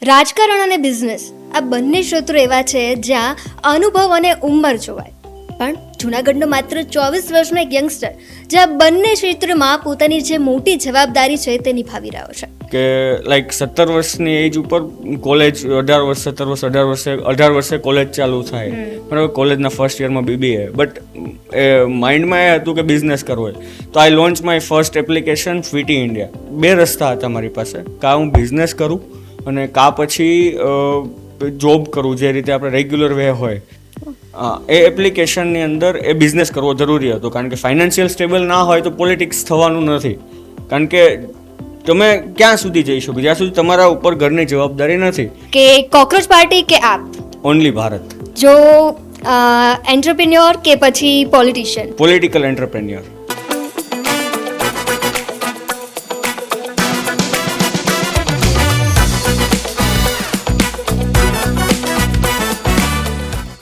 રાજકારણ અને બિઝનેસ આ બંને ક્ષેત્રો એવા છે જ્યાં અનુભવ અને ઉંમર જોવાય. પણ જૂનાગઢનો માત્ર 24 વર્ષનો એક યંગસ્ટર જે આ બંને ક્ષેત્રમાં પોતાની જે મોટી જવાબદારી છે તે નિભાવી રહ્યો છે. કે લાઈક 17 વર્ષની એજ ઉપર કોલેજ 18 વર્ષ 17 વર્ષ 18 વર્ષે કોલેજ ચાલુ થાય બરાબર, કોલેજના ફર્સ્ટ યરમાં બીબીએ. બટ માઇન્ડમાં એ હતું કે બિઝનેસ કરવો હોય, તો I launch my first application ફિટી ઇન્ડિયા. બે રસ્તા હતા મારી પાસે, કાં હું બિઝનેસ કરું અને કાં પછી જોબ કરું, જે રીતે આપણે રેગ્યુલર વે હોય. એ એપ્લિકેશનની અંદર એ બિઝનેસ કરવો જરૂરી હતો, કારણ કે ફાઇનાન્શિયલ સ્ટેબલ ના હોય તો પોલિટિક્સ થવાનું નથી. કારણ કે તમે ક્યાં સુધી જઈ શકો જ્યાં સુધી તમારા ઉપર ઘરની જવાબદારી નથી. કે કોકરોચ પાર્ટી કે આપ, ઓનલી ભારત. જો એન્ટરપ્રિન્યોર કે પછી politician. Political entrepreneur.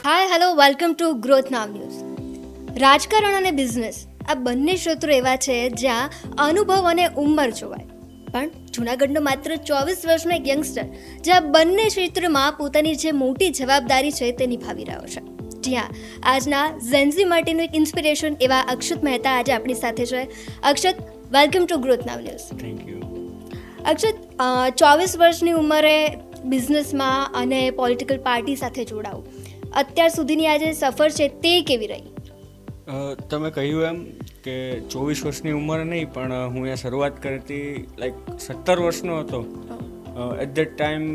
Hi hello, welcome to Growth Now News. રાજકારણ અને બિઝનેસ આ બંને ક્ષેત્રો એવા છે જ્યાં અનુભવ અને ઉંમર જોવાય. પણ જૂનાગઢનો માત્ર 24 વર્ષનો એક યંગસ્ટર જે આ બંને ક્ષેત્રમાં પોતાની જે મોટી જવાબદારી છે તે નિભાવી રહ્યો છે. જ્યાં આજના ઝેન્ઝી માટેનું એક ઇન્સ્પિરેશન એવા અક્ષત મહેતા આજે આપણી સાથે છે. Akshat, welcome to Growth Now News. Thank you. Akshat, 24 વર્ષની ઉંમરે બિઝનેસમાં અને પોલિટિકલ પાર્ટી સાથે જોડાવું, અત્યાર સુધીની આ જે સફર છે તે કેવી રહી? તમે કહ્યું એમ કે 24 વર્ષની ઉંમર નહીં, પણ હું અહીંયા શરૂઆત કરી હતી લાઈક 17 વર્ષનો હતો. At that time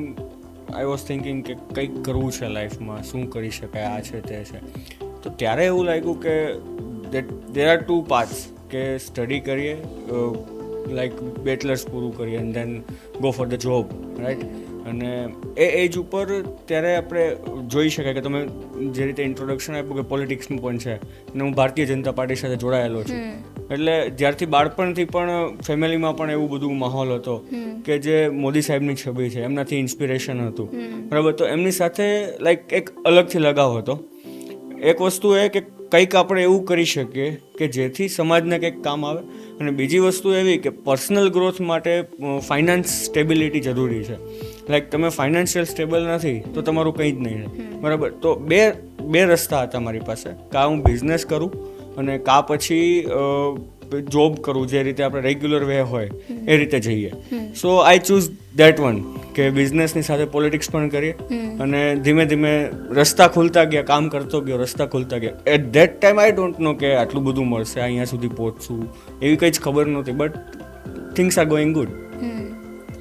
I was thinking કે કંઈક કરવું છે લાઈફમાં, શું કરી શકાય, આ છે તે છે. તો ત્યારે એવું લાગ્યું કે દેર આર ટુ પાથ્સ, કે સ્ટડી કરીએ, લાઈક બેચલર્સ પૂરું કરીએ and then go for the job, right. અને એ એજ ઉપર ત્યારે આપણે જોઈ શકાય કે તમે જે રીતે ઇન્ટ્રોડક્શન આપ્યું કે પોલિટિક્સનું પણ છે, અને હું ભારતીય જનતા પાર્ટી સાથે જોડાયેલો છું. એટલે જ્યારથી બાળપણથી પણ ફેમિલીમાં પણ એવું બધું માહોલ હતો કે જે મોદી સાહેબની છબી છે એમનાથી ઇન્સ્પિરેશન હતું, બરાબર. તો એમની સાથે લાઈક એક અલગથી લગાવ હતો. એક વસ્તુ એ કે કંઈક આપણે એવું કરી શકીએ કે જેથી સમાજને કંઈક કામ આવે, અને બીજી વસ્તુ એવી કે પર્સનલ ગ્રોથ માટે ફાઇનાન્સ સ્ટેબિલિટી જરૂરી છે. લાઈક તમે ફાઇનાન્શિયલ સ્ટેબલ નથી તો તમારું કંઈ જ નહીં છે, બરાબર. તો બે રસ્તા હતા મારી પાસે, કાં હું બિઝનેસ કરું અને કાં પછી જોબ કરું, જે રીતે આપણે રેગ્યુલર વે હોય એ રીતે જઈએ. સો આઈ ચૂઝ દેટ વન, કે બિઝનેસની સાથે પોલિટિક્સ પણ કરીએ. અને ધીમે ધીમે રસ્તા ખુલતા ગયા, કામ કરતો ગયો, રસ્તા ખુલતા ગયા. At that time I don't know કે આટલું બધું મળશે, અહીંયા સુધી પહોંચશું એવી કંઈ જ ખબર નહોતી. But things are going good.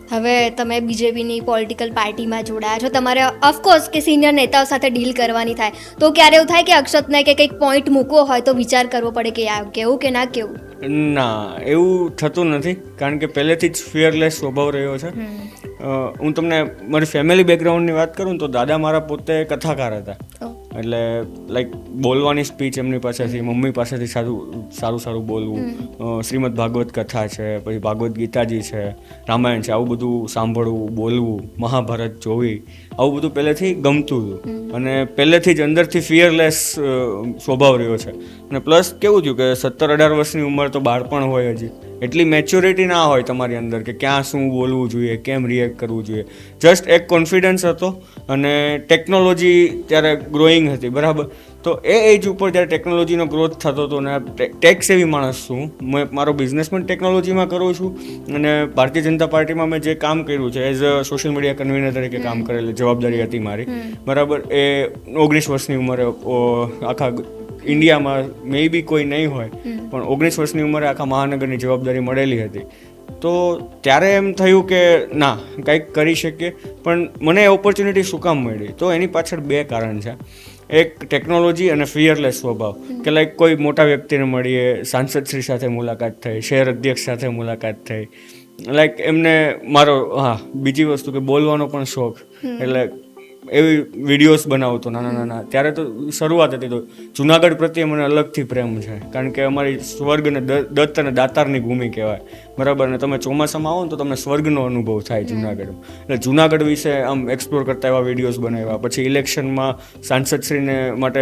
હવે તમે બીજેપીની પોલિટિકલ પાર્ટીમાં જોડાયા છો, તમારે ઓફકોર્સ કે સિનિયર નેતાઓ સાથે ડીલ કરવાની થાય, તો ક્યારે એવું થાય કે અક્ષતને કે કંઈક પોઈન્ટ મૂકવો હોય તો વિચાર કરવો પડે કે આ કેવું કે ના કેવું? ના, એવું થતું નથી, કારણ કે પહેલેથી જ ફિયરલેસ સ્વભાવ રહ્યો છે. હું તમને મારી ફેમિલી બેકગ્રાઉન્ડની વાત કરું તો દાદા મારા પોતે કથાકાર હતા. એટલે લાઈક બોલવાની સ્પીચ એમની પાસેથી, મમ્મી પાસેથી સારું બોલવું. શ્રીમદ ભાગવત કથા છે, પછી ભાગવત ગીતાજી છે, રામાયણ છે, આવું બધું સાંભળવું, બોલવું, મહાભારત જોવી, આવું બધું પહેલેથી ગમતું હતું. અને પહેલેથી જ અંદરથી ફિયરલેસ સ્વભાવ રહ્યો છે. અને પ્લસ કેવું થયું કે 17-18 વર્ષની ઉંમર તો બાળપણ હોય, હજી એટલી મેચ્યોરિટી ના હોય તમારી અંદર કે ક્યાં શું બોલવું જોઈએ, કેમ રિએક્ટ કરવું જોઈએ. જસ્ટ એક કોન્ફિડન્સ હતો, અને ટેકનોલોજી ત્યારે ગ્રોઈંગ હતી, બરાબર. તો એ એજ ઉપર જ્યારે ટેકનોલોજીનો ગ્રોથ થતો હતો, ને ટેક સેવી માણસ છું, મેં મારો બિઝનેસ પણ ટેકનોલોજીમાં કરું છું. અને ભારતીય જનતા પાર્ટીમાં મેં જે કામ કર્યું છે as a social media convener તરીકે કામ કરેલી જવાબદારી હતી મારી, બરાબર. એ 19 વર્ષની ઉંમરે આખા ઇન્ડિયામાં મે બી કોઈ નહીં હોય, પણ 19 વર્ષની ઉંમરે આખા મહાનગરની જવાબદારી મળેલી હતી. તો ત્યારે એમ થયું કે ના, કંઈક કરી શકીએ. પણ મને ઓપોર્ચ્યુનિટી શું કામ મળી? તો એની પાછળ બે કારણ છે. એક ટેકનોલોજી અને ફિયરલેસ સ્વભાવ, કે લાઈક કોઈ મોટા વ્યક્તિને મળીએ, સાંસદશ્રી સાથે મુલાકાત થઈ, શહેર અધ્યક્ષ સાથે મુલાકાત થઈ, લાઈક એમને મારો બીજી વસ્તુ કે બોલવાનો પણ શોખ, એટલે એવી વિડીયોઝ બનાવતો નાના. ત્યારે તો શરૂઆત હતી. તો જુનાગઢ પ્રત્યે મને અલગથી પ્રેમ છે, કારણ કે અમારી સ્વર્ગ અને દત્ત અને દાતારની ભૂમિ કહેવાય, બરાબર, અને તમે ચોમાસામાં આવો ને તો તમને સ્વર્ગનો અનુભવ થાય જુનાગઢમાં. એટલે જુનાગઢ વિશે આમ એક્સપ્લોર કરતા એવા વિડીયોઝ બનાવ્યા. પછી ઇલેક્શનમાં સાંસદશ્રીને માટે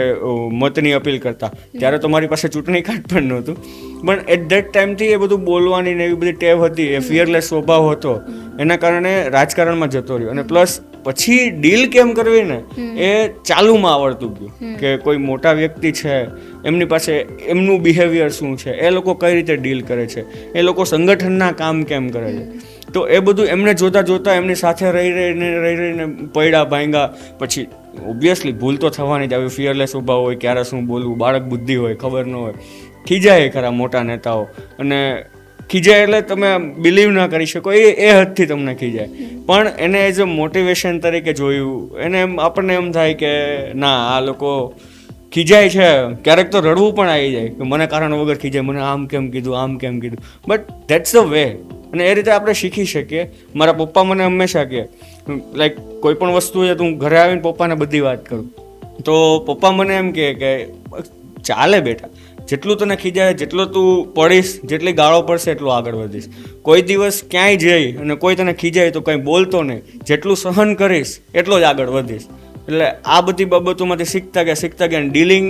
મતની અપીલ કરતા, ત્યારે તો મારી પાસે ચૂંટણી કાર્ડ પણ નહોતું, પણ એટ ધેટ ટાઈમથી એ બધું બોલવાની ને એવી બધી ટેવ હતી, એ ફિયરલેસ સ્વભાવ હતો, એના કારણે રાજકારણમાં જતો રહ્યો. અને પ્લસ પછી ડીલ કેમ કરવી ને એ ચાલુમાં આવડતું ગયું, કે કોઈ મોટા વ્યક્તિ છે એમની પાસે એમનું બિહેવિયર શું છે, એ લોકો કઈ રીતે ડીલ કરે છે, એ લોકો સંગઠનના કામ કેમ કરે છે. તો એ બધું એમને જોતા જોતા એમની સાથે રહી રહીને પૈડા ભાંગા. પછી ઓબ્વિયસલી ભૂલ તો થવાની જ, આવી ફિયરલેસ સ્વભાવ હોય, ક્યારે શું બોલવું, બાળક બુદ્ધિ હોય, ખબર ન હોય, ખીજાય ખરા મોટા નેતાઓ. અને ખીજાય એટલે તમે બિલીવ ના કરી શકો એ હદથી તમને ખીજાય, પણ એને એઝ અ મોટિવેશન તરીકે જોયું. એને આપણને એમ થાય કે ના, આ લોકો ખીજાય છે, ક્યારેક તો રડવું પણ આવી જાય કે મને કારણ વગર ખીજાય, મને આમ કેમ કીધું, આમ કેમ કીધું. બટ ધેટ્સ ધ વે, અને એ રીતે આપણે શીખી શકીએ. મારા પપ્પા મને હંમેશા કહે, લાઈક કોઈ પણ વસ્તુ છે તો હું ઘરે આવીને પપ્પાને બધી વાત કરું, તો પપ્પા મને એમ કહે કે ચાલે બેટા, જેટલું તને ખીજાય, જેટલો તું પડીશ, જેટલી ગાળો પડશે એટલું આગળ વધીશ. કોઈ દિવસ ક્યાંય જઈ અને કોઈ તને ખીજાય તો કંઈ બોલતો નહીં, જેટલું સહન કરીશ એટલો જ આગળ વધીશ. એટલે આ બધી બાબતોમાંથી શીખતા ગયા ડીલિંગ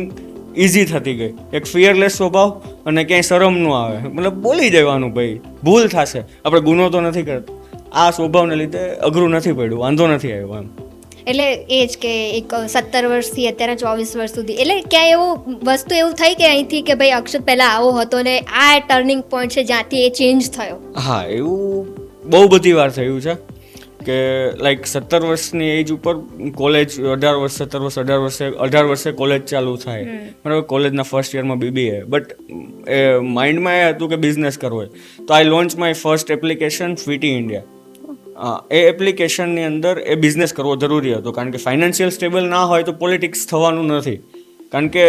ઇઝી થતી ગઈ. એક ફિયરલેસ સ્વભાવ, અને ક્યાંય શરમ ન આવે, મતલબ બોલી દેવાનું, ભાઈ ભૂલ થશે, આપણે ગુનો તો નથી કરતા. આ સ્વભાવને લીધે અઘરું નથી પડ્યું, વાંધો નથી આવ્યો એમ. એટલે એ જ કે એક 17 વર્ષથી અત્યારે 24 વર્ષ સુધી, એટલે ક્યાંય એવું વસ્તુ એવું થઈ કે અહીંથી કે ભાઈ અક્ષત પહેલાં આવો હતો ને આ ટર્નિંગ પોઈન્ટ છે જ્યાંથી એ ચેન્જ થયો? હા, એવું બહુ બધી વાર થયું છે કે લાઈક 17 વર્ષની એજ ઉપર કોલેજ, 18 વર્ષે કોલેજ ચાલુ થાય, બરાબર, કોલેજના ફર્સ્ટ યરમાં BBA. બટ એ માઇન્ડમાં એ હતું કે બિઝનેસ કરવો હોય, તો I launch my first application ફિટી ઇન્ડિયા. એ એપ્લિકેશનની અંદર એ બિઝનેસ કરવો જરૂરી હતો, કારણ કે ફાઇનાન્શિયલ સ્ટેબલ ના હોય તો પોલિટિક્સ થવાનું નથી. કારણ કે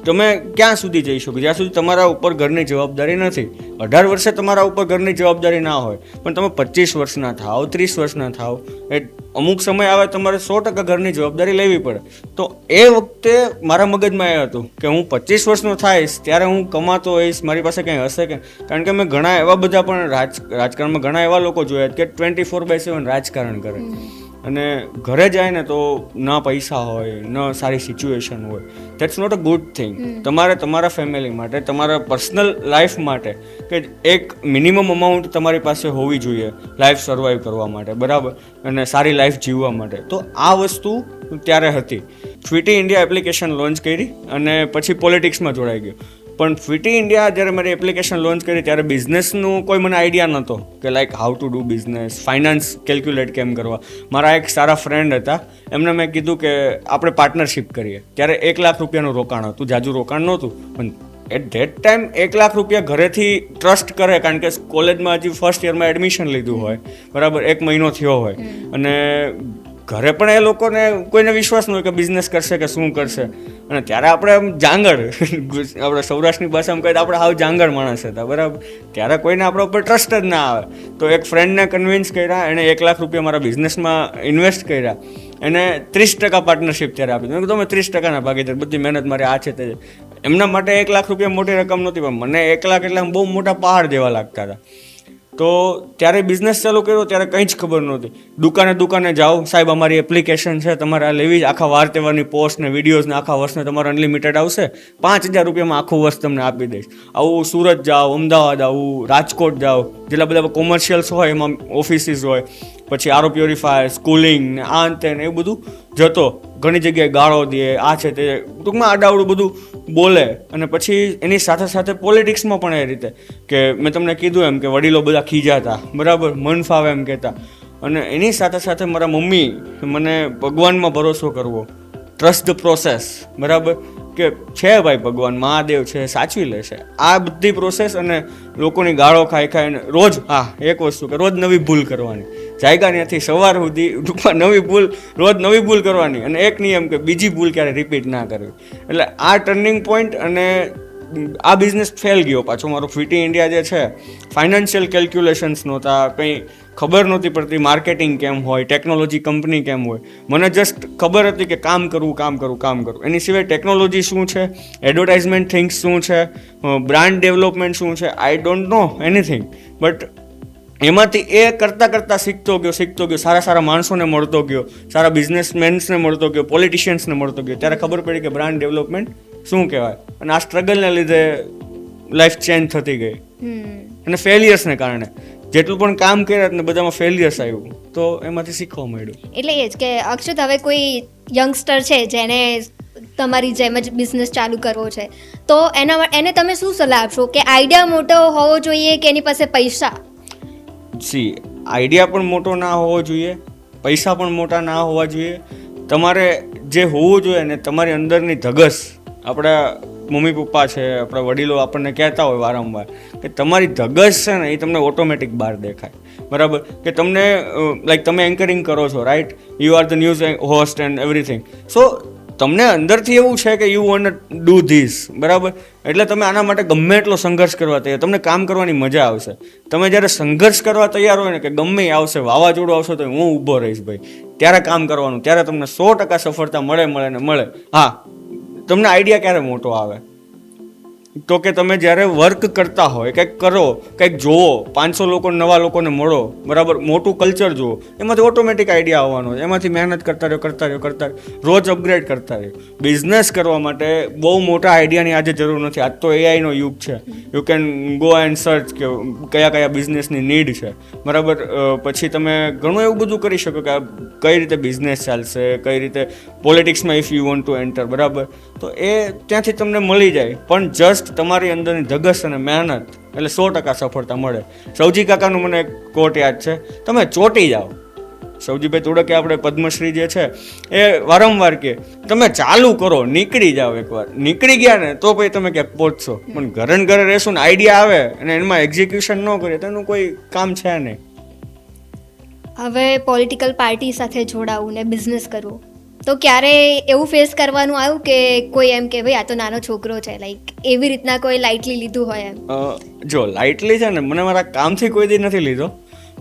તમે ક્યાં સુધી જઈ શકો જ્યાં સુધી તમારા ઉપર ઘરની જવાબદારી નથી. 18 વર્ષે તમારા ઉપર ઘરની જવાબદારી ના હોય, પણ તમે 25 વર્ષના થાવ, 30 વર્ષના થાવ, એ અમુક સમય આવે તમારે 100% ઘરની જવાબદારી લેવી પડે. તો એ વખતે મારા મગજમાં એ હતું કે હું 25 વર્ષનો થાઈશ ત્યારે હું કમાતો હોઈશ, મારી પાસે કંઈ હશે કે, કારણ કે મેં ઘણા એવા બધા પણ રાજકારણમાં ઘણા એવા લોકો જોયા કે 24/7 રાજકારણ કરે, અને ઘરે જાય ને તો ન પૈસા હોય, ન સારી સિચ્યુએશન હોય. That's not a good thing. તમારે તમારા ફેમિલી માટે, તમારા પર્સનલ લાઈફ માટે કે એક મિનિમમ અમાઉન્ટ તમારી પાસે હોવી જોઈએ લાઈફ સર્વાઈવ કરવા માટે, બરાબર, અને સારી લાઈફ જીવવા માટે. તો આ વસ્તુ ત્યારે હતી. ફિટી ઇન્ડિયા એપ્લિકેશન લોન્ચ કરી અને પછી પોલિટિક્સમાં જોડાઈ ગયો. પણ ફિટી ઇન્ડિયા જ્યારે મારી એપ્લિકેશન લોન્ચ કરી ત્યારે બિઝનેસનું કોઈ મને આઈડિયા નહોતો કે like how to do business, finance calculate કેમ કરવા. મારા એક સારા ફ્રેન્ડ હતા, એમને મેં કીધું કે આપણે પાર્ટનરશિપ કરીએ. ત્યારે 1 લાખ રૂપિયાનું રોકાણ હતું, જાજુ રોકાણ નહોતું, પણ એટ ધેટ ટાઈમ 1 લાખ રૂપિયા ઘરેથી ટ્રસ્ટ કરે, કારણ કે કોલેજમાં હજી ફર્સ્ટ યરમાં એડમિશન લીધું હોય, બરાબર, 1 મહિનો થયો હોય, અને ઘરે પણ એ લોકોને કોઈને વિશ્વાસ ન હોય કે બિઝનેસ કરશે કે શું કરશે. અને ત્યારે આપણે આમ જાંગડ, આપણે સૌરાષ્ટ્રની ભાષામાં કહીએ તો આપણે હાવ જાંગડ માણસ હતા, બરાબર. ત્યારે કોઈને આપણા ઉપર ટ્રસ્ટ જ ના આવે. તો એક ફ્રેન્ડને કન્વિન્સ કર્યા, એણે 1 લાખ રૂપિયા મારા બિઝનેસમાં ઇન્વેસ્ટ કર્યા, એને 30% પાર્ટનરશિપ ત્યારે આપી. મેં કીધું તમે 30%ના ભાગીદાર, બધી મહેનત મારે આ છે તે. એમના માટે 1 લાખ રૂપિયા મોટી રકમ નહોતી, પણ મને 1 લાખ એટલે બહુ મોટા પહાડ જેવા લાગતા હતા. તો ત્યારે બિઝનેસ ચાલુ કર્યો ત્યારે કંઈ જ ખબર નહોતી. દુકાને જાઓ, સાહેબ અમારી એપ્લિકેશન છે, તમારે આ લેવી જ, આખા વાર તહેવારની પોસ્ટ ને વિડીયોઝ ને આખા વર્ષને તમારે અનલિમિટેડ આવશે, 5000 રૂપિયામાં આખું વર્ષ તમને આપી દઈશ. આવું સુરત જાઓ, અમદાવાદ આવું, રાજકોટ જાઓ, જેટલા બધા કોમર્શિયલ્સ હોય એમાં ઓફિસીસ હોય, પછી આરો પ્યોરિફાયર, સ્કૂલિંગ ને આ અંતે ને એવું બધું જતો. ઘણી જગ્યાએ ગાળો દે, આ છે તે, ટૂંકમાં આડાવડું બધું બોલે. અને પછી એની સાથે સાથે પોલિટિક્સમાં પણ એ રીતે કે મેં તમને કીધું એમ કે વડીલો બધા ખીજાતા, બરાબર, મન ફાવે એમ કહેતા. અને એની સાથે સાથે મારા મમ્મી મને ભગવાનમાં ભરોસો કરવો, ટ્રસ્ટ ધ પ્રોસેસ, બરાબર, કે છે ભાઈ ભગવાન, મહાદેવ છે, સાચવી લેશે. આ બધી પ્રોસેસ અને લોકોની ગાળો ખાઈને રોજ, હા એક વસ્તુ કે રોજ નવી ભૂલ કરવાની, જાયગા ત્યાંથી સવાર સુધી ટૂંકમાં રોજ નવી ભૂલ કરવાની, અને એક નિયમ કે બીજી ભૂલ ક્યારે રિપીટ ના કરવી. એટલે આ ટર્નિંગ પોઈન્ટ, અને આ બિઝનેસ ફેલ ગયો પાછો મારો. ફિટી ઇન્ડિયા જે છે, ફાઇનાન્શિયલ કેલ્ક્યુલેશન્સ નહોતા, કંઈ ખબર નહોતી પડતી માર્કેટિંગ કેમ હોય, ટેકનોલોજી કંપની કેમ હોય. મને જસ્ટ ખબર હતી કે કામ કરવું. એની સિવાય ટેકનોલોજી શું છે, એડવર્ટાઇઝમેન્ટ થિંગ્સ શું છે, બ્રાન્ડ ડેવલપમેન્ટ શું છે, આઈ ડોન્ટ નો એનીથિંગ. બટ એમાંથી એ કરતાં શીખતો ગયો, સારા માણસોને મળતો ગયો, સારા બિઝનેસમેન્સને મળતો ગયો, પોલિટિશિયન્સને મળતો ગયો, ત્યારે ખબર પડી કે બ્રાન્ડ ડેવલપમેન્ટ શું કહેવાય. અને આ સ્ટ્રગલને લીધે લાઈફ ચેન્જ થતી ગઈ. અને ફેલિયર્સને કારણે જેટલું પણ કામ કર્યા ને બધામાં ફેલિયર્સ આવ્યું, તો એમાંથી શીખવા મળ્યું. એટલે એ જ કે અક્ષત, હવે કોઈ યંગસ્ટર છે જેને તમારી જેમ જ બિઝનેસ ચાલુ કરવો છે, તો એને તમે શું સલાહ આપશો કે આઈડિયા મોટો હોવો જોઈએ કે એની પાસે પૈસા? આઈડિયા પણ મોટો ના હોવો જોઈએ, પૈસા પણ મોટા ના હોવા જોઈએ. તમારે જે હોવું જોઈએ ને તમારી અંદરની ધગસ, આપણા મમ્મી પપ્પા છે, આપણા વડીલો આપણને કહેતા હોય વારંવાર કે તમારી ધગસ છે ને એ તમને ઓટોમેટિક બહાર દેખાય. બરાબર? કે તમને લાઈક તમે એન્કરિંગ કરો છો, right? You are the news host and everything. So તમને અંદરથી એવું છે કે યુ વોન્ટ ડુ ધીસ. બરાબર? એટલે તમે આના માટે ગમે એટલો સંઘર્ષ કરવા તૈયાર, તમને કામ કરવાની મજા આવશે. તમે જ્યારે સંઘર્ષ કરવા તૈયાર હોય ને કે ગમે આવશે, વાવાઝોડું આવશે તો હું ઊભો રહીશ ભાઈ, ત્યારે કામ કરવાનું, ત્યારે તમને 100% સફળતા મળે. હા, તમને આઈડિયા ક્યારે મોટો આવે? તો કે તમે જ્યારે વર્ક કરતા હોય, કંઈક કરો, કંઈક જોવો, 500 નવા લોકોને મળો, બરાબર, મોટું કલ્ચર જુઓ, એમાંથી ઓટોમેટિક આઈડિયા આવવાનો છે. એમાંથી મહેનત કરતા રહ્યો, રોજ અપગ્રેડ કરતા રહ્યો. બિઝનેસ કરવા માટે બહુ મોટા આઈડિયાની આજે જરૂર નથી. આજ તો એઆઈનો યુગ છે. You can go and search કે કયા બિઝનેસની નીડ છે, બરાબર. પછી તમે ઘણું એવું બધું કરી શકો કે કઈ રીતે બિઝનેસ ચાલશે, કઈ રીતે પોલિટિક્સમાં if you want to enter, બરાબર. તો એ ત્યાંથી તમને મળી જાય. પણ જસ્ટ તમારી અંદરની ધગસ અને મહેનત એટલે 100% સફળતા મળે. સૌજી કાકાનું મને એક કોટ યાદ છે, તમે ચોંટી જાઓ. સૌજીભાઈ તોડકે આપણે પદ્મશ્રી જે છે એ વારંવાર કે તમે ચાલુ કરો, નીકળી જાઓ. એકવાર નીકળી ગયા ને તો પછી તમે ક્યાંક પહોંચશો. પણ ઘરે રહેશું ને આઈડિયા આવે અને એમાં એક્ઝિક્યુશન ન કરીએ તો એનું કોઈ કામ છે નહીં. હવે પોલિટિકલ પાર્ટી સાથે જોડાવું ને બિઝનેસ કરવું, તો ક્યારે એવું ફેસ કરવાનું આવ્યું કે કોઈ એમ કે ભાઈ આ તો નાનો છોકરો છે, લાઈક એવી રીતના કોઈ લાઇટલી લીધું હોય એમ? જો લાઇટલી છે ને, મને મારા કામથી કોઈ દી નથી લીધો,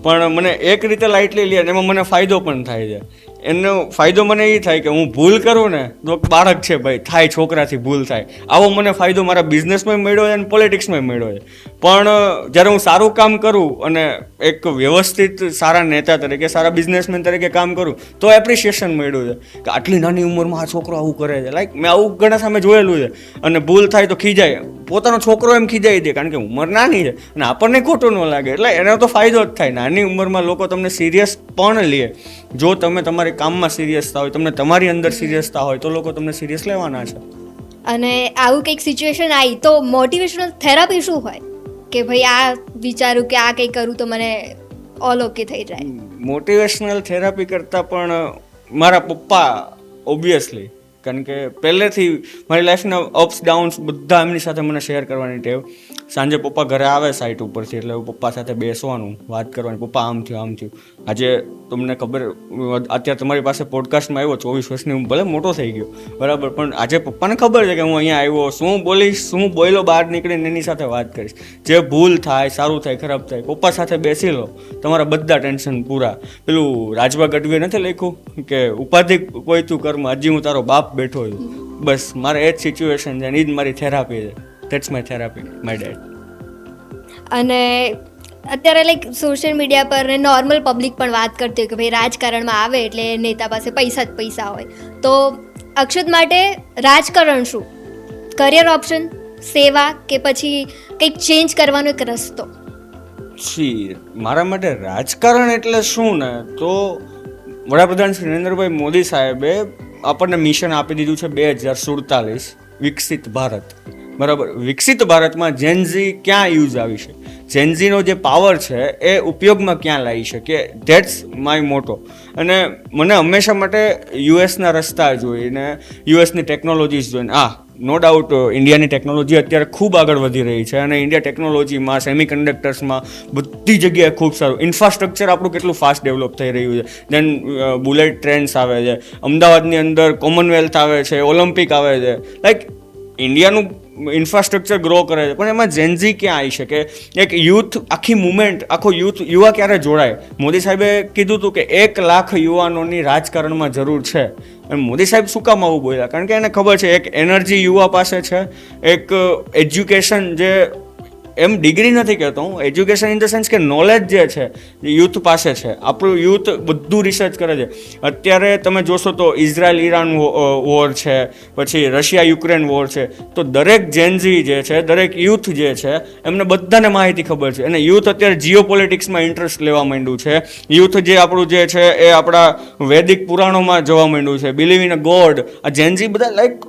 પણ મને એક રીતે લાઇટલી લે અને એમાં મને ફાયદો પણ થાય છે. એનો ફાયદો મને એ થાય કે હું ભૂલ કરું ને તો બાળક છે ભાઈ, થાય, છોકરાથી ભૂલ થાય. આવો મને ફાયદો મારા બિઝનેસમાં મળ્યો છે અને પોલિટિક્સમાં મળ્યો છે. પણ જ્યારે હું સારું કામ કરું અને એક વ્યવસ્થિત સારા નેતા તરીકે, સારા બિઝનેસમેન તરીકે કામ કરું તો એપ્રિશિએશન મળ્યું છે કે આટલી નાની ઉંમરમાં આ છોકરો આવું કરે છે. લાઈક મેં આવું ઘણા સામે જોયેલું છે. અને ભૂલ થાય તો ખીજાય, પોતાનો છોકરો એમ ખીજાઈ દે કારણ કે ઉંમર નાની છે અને આપણને ખોટું ન લાગે. એટલે એનો તો ફાયદો જ થાય. નાની ઉંમરમાં લોકો તમને સિરિયસ પણ લે. જો તમે તમારી કામમાં સિરિયસતા હોય, તમને તમારી અંદર સિરિયસતા હોય તો લોકો તમને સિરિયસ લેવાના છે. અને આવું કંઈક સિચ્યુએશન આવી તો મોટિવેશનલ થેરાપી શું હોય કે ભાઈ આ વિચારું કે આ કંઈ કરું તો મને ઓલ ઓકે થઈ જાય? મોટિવેશનલ થેરાપી કરતાં પણ મારા પપ્પા ઓબ્વિયસલી, કારણ કે પહેલેથી મારી લાઈફના અપ્સ ડાઉન્સ બધા એમની સાથે મને શેર કરવાની ટેવ. સાંજે પપ્પા ઘરે આવે સાઇટ ઉપરથી એટલે પપ્પા સાથે બેસવાનું, વાત કરવાની, પપ્પા આમ થયું. આજે તમને ખબર, અત્યારે તમારી પાસે પોડકાસ્ટમાં આવ્યો, 24 વર્ષની હું ભલે મોટો થઈ ગયો, બરાબર, પણ આજે પપ્પાને ખબર છે કે હું અહીંયા આવ્યો, શું બોલીશ, શું બોલ્યો, બહાર નીકળીને એની સાથે વાત કરીશ. જે ભૂલ થાય, સારું થાય, ખરાબ થાય, પપ્પા સાથે બેસી લો, તમારા બધા ટેન્શન પૂરા. પેલું રાજભા ગઢવીએ નથી લખ્યું કે ઉપાધિ કોઈ તું કર્મ, હજી હું તારો બાપ બેઠો છું. બસ મારે એ જ સિચ્યુએશન છે, એ જ મારી થેરાપી છે. That's my therapy, my dad. અને અત્યારે લાઈક સોશિયલ મીડિયા પર ને નોર્મલ પબ્લિક પણ વાત કરતી હોય કે ભાઈ રાજકારણમાં આવે એટલે નેતા પાસે પૈસા જ પૈસા હોય. તો અક્ષત માટે રાજકારણ શું? કરિયર ઓપ્શન, સેવા, કે પછી કંઈક ચેન્જ કરવાનો એક રસ્તો? મારા માટે રાજકારણ એટલે શું ને, તો વડાપ્રધાન શ્રી નરેન્દ્રભાઈ મોદી સાહેબે આપણને મિશન આપી દીધું છે 2047 વિકસિત ભારત. બરાબર, વિકસિત ભારતમાં જેનઝી ક્યાં યુઝ આવી છે, જેનઝીનો જે પાવર છે એ ઉપયોગમાં ક્યાં લાવી શકે, ધેટ્સ માય મોટો. અને મને હંમેશા માટે યુએસના રસ્તા જોઈને, યુએસની ટેકનોલોજીસ જોઈને, નો ડાઉટ ઇન્ડિયાની ટેકનોલોજી અત્યારે ખૂબ આગળ વધી રહી છે અને ઇન્ડિયા ટેકનોલોજીમાં, સેમિકન્ડક્ટર્સમાં બધી જગ્યાએ ખૂબ સારું ઇન્ફ્રાસ્ટ્રક્ચર આપણું કેટલું ફાસ્ટ ડેવલપ થઈ રહ્યું છે. દેન બુલેટ ટ્રેન્સ આવે છે, અમદાવાદની અંદર કોમનવેલ્થ આવે છે, ઓલિમ્પિક આવે છે. લાઈક ઇન્ડિયાનું ઇન્ફ્રાસ્ટ્રક્ચર ગ્રો કરે છે, પણ એમાં જેનઝી ક્યાં આવી શકે? એક યુથ, આખી મુવમેન્ટ, આખો યુવા ક્યારે જોડાય? મોદી સાહેબે કીધું હતું કે 1 લાખ યુવાનોની રાજકારણમાં જરૂર છે. અને મોદી સાહેબ શું કામ આવું બોલ્યા? કારણ કે એને ખબર છે એક એનર્જી યુવા પાસે છે, એક એજ્યુકેશન જે એમ ડિગ્રી નથી કહેતો હું, એજ્યુકેશન ઇન ધ સેન્સ કે નોલેજ જે છે યુથ પાસે છે. આપણું યુથ બધું રિસર્ચ કરે છે. અત્યારે તમે જોશો તો ઇઝરાયલ ઈરાન વોર છે, પછી રશિયા યુક્રેન વોર છે, તો દરેક જેનઝી જે છે, દરેક યુથ જે છે એમને બધાને માહિતી ખબર છે. અને યુથ અત્યારે જીઓપોલિટિક્સમાં ઇન્ટરેસ્ટ લેવા માંડ્યું છે. યુથ જે આપણું જે છે એ આપણા વૈદિક પુરાણોમાં જોવા માંડ્યું છે, બિલીવ ઇન અ ગોડ. આ જેનઝી બધા like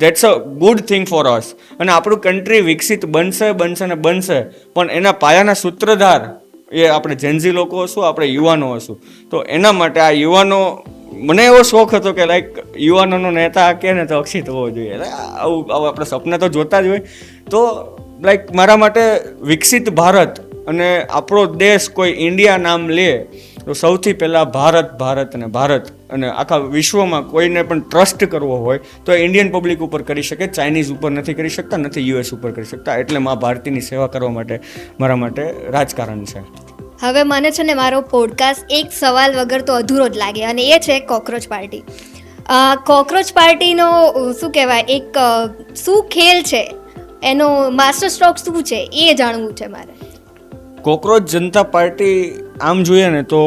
that's a good thing for us. અને આપણું કન્ટ્રી વિકસિત બનશે ને બનશે, પણ એના પાયાના સૂત્રધાર એ આપણે જેનઝી લોકો હશું, આપણે યુવાનો હશું. તો એના માટે આ યુવાનો, મને એવો શોખ હતો કે લાઈક યુવાનોનો નેતા કહે ને તો અક્ષિત હોવો જોઈએ. આવું આપણે સપના તો જોતા જ હોય. તો લાઈક મારા માટે વિકસિત ભારત અને આપણો દેશ કોઈ ઇન્ડિયા નામ લે તો સૌથી પહેલાં ભારત અને આખા વિશ્વમાં કોઈને પણ ટ્રસ્ટ કરવો હોય તો ઇન્ડિયન પબ્લિક ઉપર કરી શકે, ચાઇનીઝ ઉપર નથી કરી શકતા, નથી યુએસ ઉપર કરી શકતા. એટલે મા ભારતીની સેવા કરવા માટે મારા માટે રાજકારણ છે. હવે મને છે ને મારો પોડકાસ્ટ એક સવાલ વગર તો અધૂરો જ લાગે, અને એ છે કોકરોચ પાર્ટી. કોકરોચ પાર્ટીનો શું કહેવાય, એક શું ખેલ છે, એનો માસ્ટર સ્ટ્રોક શું છે એ જાણવું છે મારે. કોકરોચ જનતા પાર્ટી આમ જોઈએ ને તો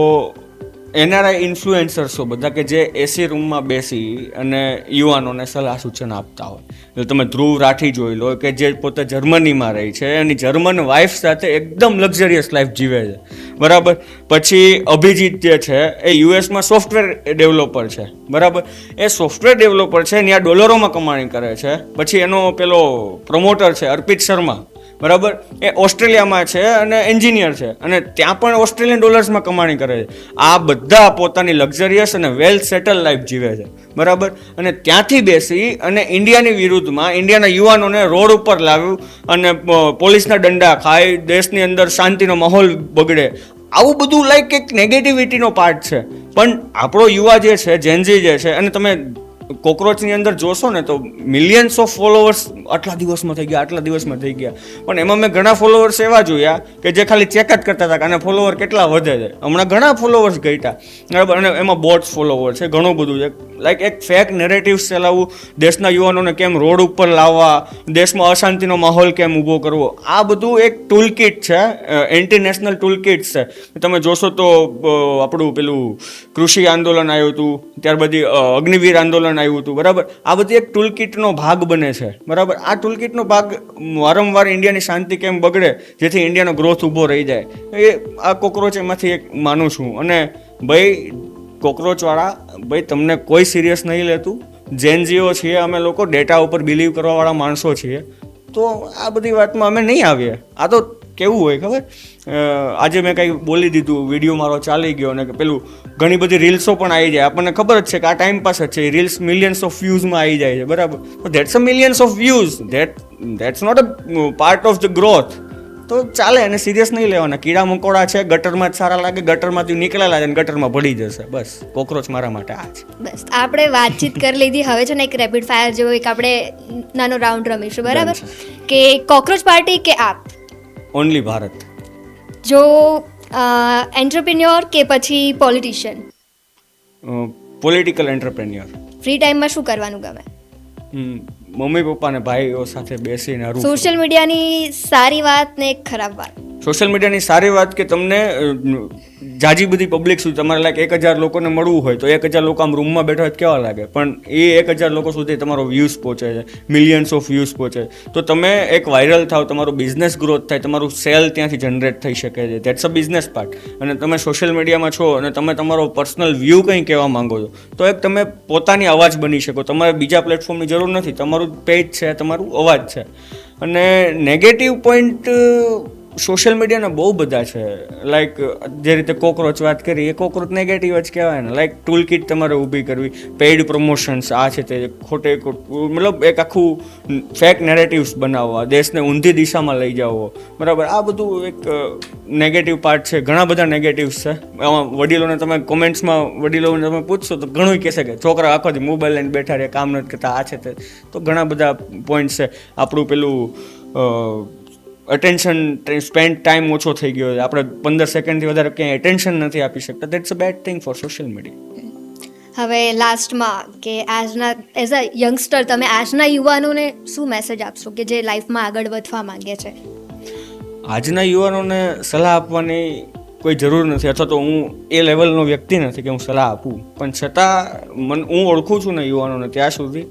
એનઆરઆઈ ઇન્ફ્લુએન્સર્સો બધા કે જે એસી રૂમમાં બેસી અને યુવાનોને સલાહ સૂચન આપતા હોય. એટલે તમે ધ્રુવ રાઠી જોઈ લો કે જે પોતે જર્મનીમાં રહી છે, એની જર્મન વાઇફ સાથે એકદમ લક્ઝરિયસ લાઈફ જીવે છે, બરાબર. પછી અભિજીત જે છે એ યુએસમાં સોફ્ટવેર ડેવલપર છે, બરાબર. એ સોફ્ટવેર ડેવલપર છે, ત્યાં ડોલરોમાં કમાણી કરે છે. પછી એનો પેલો પ્રમોટર છે અર્પિત શર્મા, બરાબર, એ ઓસ્ટ્રેલિયામાં છે અને એન્જિનિયર છે, અને ત્યાં પણ ઓસ્ટ્રેલિયન ડોલર્સમાં કમાણી કરે છે. આ બધા પોતાની લક્ઝરિયસ અને વેલ સેટલ લાઈફ જીવે છે, બરાબર. અને ત્યાંથી બેસી અને ઇન્ડિયાની વિરુદ્ધમાં ઇન્ડિયાના યુવાનોને રોડ ઉપર લાવ્યું અને પોલીસના દંડા ખાય, દેશની અંદર શાંતિનો માહોલ બગડે. આવું બધું લાઈક એક નેગેટિવિટીનો પાર્ટ છે. પણ આપણો યુવા જે છે, જેનઝી જે છે, અને તમે કોકરોચની અંદર જોશો ને તો મિલિયન્સ ઓફ ફોલોવર્સ આટલા દિવસમાં થઈ ગયા. પણ એમાં મેં ઘણા ફોલોવર્સ એવા જોયા કે જે ખાલી ચેક જ કરતા હતા કે આના ફોલોવર કેટલા વધે છે. હમણાં ઘણા ફોલોવર્સ ઘટ્યા, બરાબર. અને એમાં બોટ્સ ફોલોવર છે, ઘણું બધું છે. લાઈક એક ફેક નેરેટિવ્સ ચલાવવું, દેશના યુવાનોને કેમ રોડ ઉપર લાવવા, દેશમાં અશાંતિનો માહોલ કેમ ઊભો કરવો, આ બધું એક ટૂલ કિટ છે, એન્ટી નેશનલ ટૂલ કિટ છે. તમે જોશો તો આપણું પેલું કૃષિ આંદોલન આવ્યું હતું, ત્યારબાદ અગ્નિવીર આંદોલન આવ્યું હતું, બરાબર. આ બધી એક ટૂલ કિટનો ભાગ બને છે, બરાબર. આ ટૂલ કિટનો ભાગ વારંવાર ઇન્ડિયાની શાંતિ કેમ બગડે, જેથી ઇન્ડિયાનો ગ્રોથ ઊભો રહી જાય, એ આ કોકરોચ એમાંથી એક માનું છું. અને ભાઈ કોકરોચવાળા, ભાઈ તમને કોઈ સિરિયસ નહીં લેતું. જેનજીઓ છીએ અમે લોકો, ડેટા ઉપર બિલીવ કરવાવાળા માણસો છીએ, તો આ બધી વાતમાં અમે નહીં આવીએ. આ તો કેવું હોય ખબર, આજે મેં કંઈ બોલી દીધું, વિડીયો મારો ચાલી ગયો, અને પેલું ઘણી બધી રીલ્સો પણ આવી જાય. આપણને ખબર જ છે કે આ ટાઈમ પાસ જ છે, એ રીલ્સ મિલિયન્સ ઓફ વ્યૂઝમાં આવી જાય છે, બરાબર. તો that's a millions of views, that's not a part of the growth. તો ચાલે, એને સિરિયસ નહીં લેવાના. કીડા મકોડા છે, ગટરમાં જ સારા લાગે, ગટરમાંથી નીકળેલા છે, ગટરમાં ભળી જશે. બસ કોકરોચ મારા માટે આ છે. બસ આપણે વાતચીત કરી લીધી, હવે છે ને એક રેપિડ ફાયર જેવો એક આપણે નાનો રાઉન્ડ રમીશું, બરાબર. કે કોકરોચ પાર્ટી કે આપ? ઓનલી ભારત. જો એન્ટરપ્રિન્યોર કે પછી પોલિટિશિયન? Political entrepreneur. ફ્રી ટાઈમમાં શું કરવાનું ગમે? મમ્મી પપ્પા ને ભાઈઓ સાથે બેસીને હરવું. સોશિયલ મીડિયાની સારી વાત ને એક ખરાબ વાત? સોશિયલ મીડિયાની સારી વાત કે તમને જાજી બધી પબ્લિક સુધી, તમારે લાઈક 1000 લોકોને મળવું હોય તો 1000 લોકો આમ રૂમમાં બેઠા હોય કેવા લાગે, પણ એ 1000 લોકો સુધી તમારો વ્યૂઝ પહોંચે છે, મિલિયન્સ ઓફ વ્યૂઝ પહોંચે, તો તમે એક વાયરલ થાવ, તમારો બિઝનેસ ગ્રોથ થાય, તમારું સેલ ત્યાંથી જનરેટ થઈ શકે છે. That's a business part. અને તમે સોશિયલ મીડિયામાં છો અને તમે તમારો પર્સનલ વ્યૂ કંઈ કહેવા માંગો છો, તો એક તમે પોતાની અવાજ બની શકો. તમારે બીજા પ્લેટફોર્મની જરૂર નથી, તમારું પેજ છે, તમારું અવાજ છે. અને નેગેટિવ પોઈન્ટ સોશિયલ મીડિયાના બહુ બધા છે. લાઈક જે રીતે કોકરોચ વાત કરી, એ કોકરોચ નેગેટિવ જ કહેવાય ને. લાઈક ટૂલ કિટ તમારે ઊભી કરવી, પેઇડ પ્રમોશન્સ, આ છે તે ખોટે મતલબ એક આખું ફેક નેરેટિવ્સ બનાવવા, દેશને ઊંધી દિશામાં લઈ જાવો, બરાબર. આ બધું એક નેગેટિવ પાર્ટ છે. ઘણા બધા નેગેટિવ્સ છે. આમાં વડીલોને તમે કોમેન્ટ્સમાં વડીલોને તમે પૂછશો તો ઘણું કહેશે કે છોકરા આખો જ મોબાઈલ લઈને બેઠા રહે, કામ નથી કરતા, આ છે તે. તો ઘણા બધા પોઈન્ટ છે. આપણું પેલું અટેન્શન સ્પેન્ડ ટાઈમ ઓછો થઈ ગયો છે. આપણે 15 સેકન્ડથી વધારે ક્યાંય એટેન્શન નથી આપી શકતા. That's a bad thing for social media. હવે લાસ્ટમાં કે આજના એઝ અ યંગસ્ટર તમે આજના યુવાનોને શું મેસેજ આપશો કે જે લાઈફમાં આગળ વધવા માંગે છે? આજના યુવાનોને સલાહ આપવાની કોઈ જરૂર નથી, અથવા તો હું એ લેવલનો વ્યક્તિ નથી કે હું સલાહ આપું, પણ છતાં હું ઓળખું છું ને યુવાનોને ત્યાં સુધી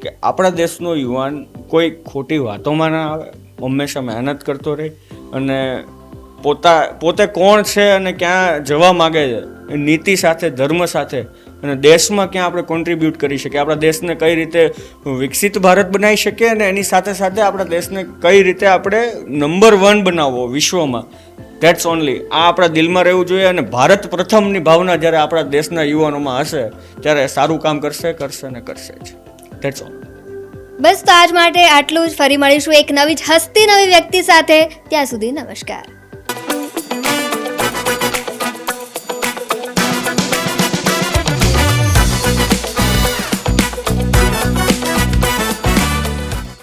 કે આપણા દેશનો યુવાન કોઈ ખોટી વાતોમાં ના આવે, હંમેશા મહેનત કરતો રહે અને પોતે કોણ છે અને ક્યાં જવા માગે છે એ નીતિ સાથે, ધર્મ સાથે અને દેશમાં ક્યાં આપણે કોન્ટ્રીબ્યુટ કરી શકીએ, આપણા દેશને કઈ રીતે વિકસિત ભારત બનાવી શકીએ અને એની સાથે સાથે આપણા દેશને કઈ રીતે આપણે નંબર 1 બનાવવો વિશ્વમાં, ધેટ્સ ઓનલી. આ આપણા દિલમાં રહેવું જોઈએ અને ભારત પ્રથમની ભાવના જ્યારે આપણા દેશના યુવાનોમાં હશે ત્યારે સારું કામ કરશે અને કરશે જ. That's all. બસ તો આજ માટે આટલું જ. ફરી મળીશું એક નવી જ હસતી નવી વ્યક્તિ સાથે. ત્યાં સુધી નમસ્કાર.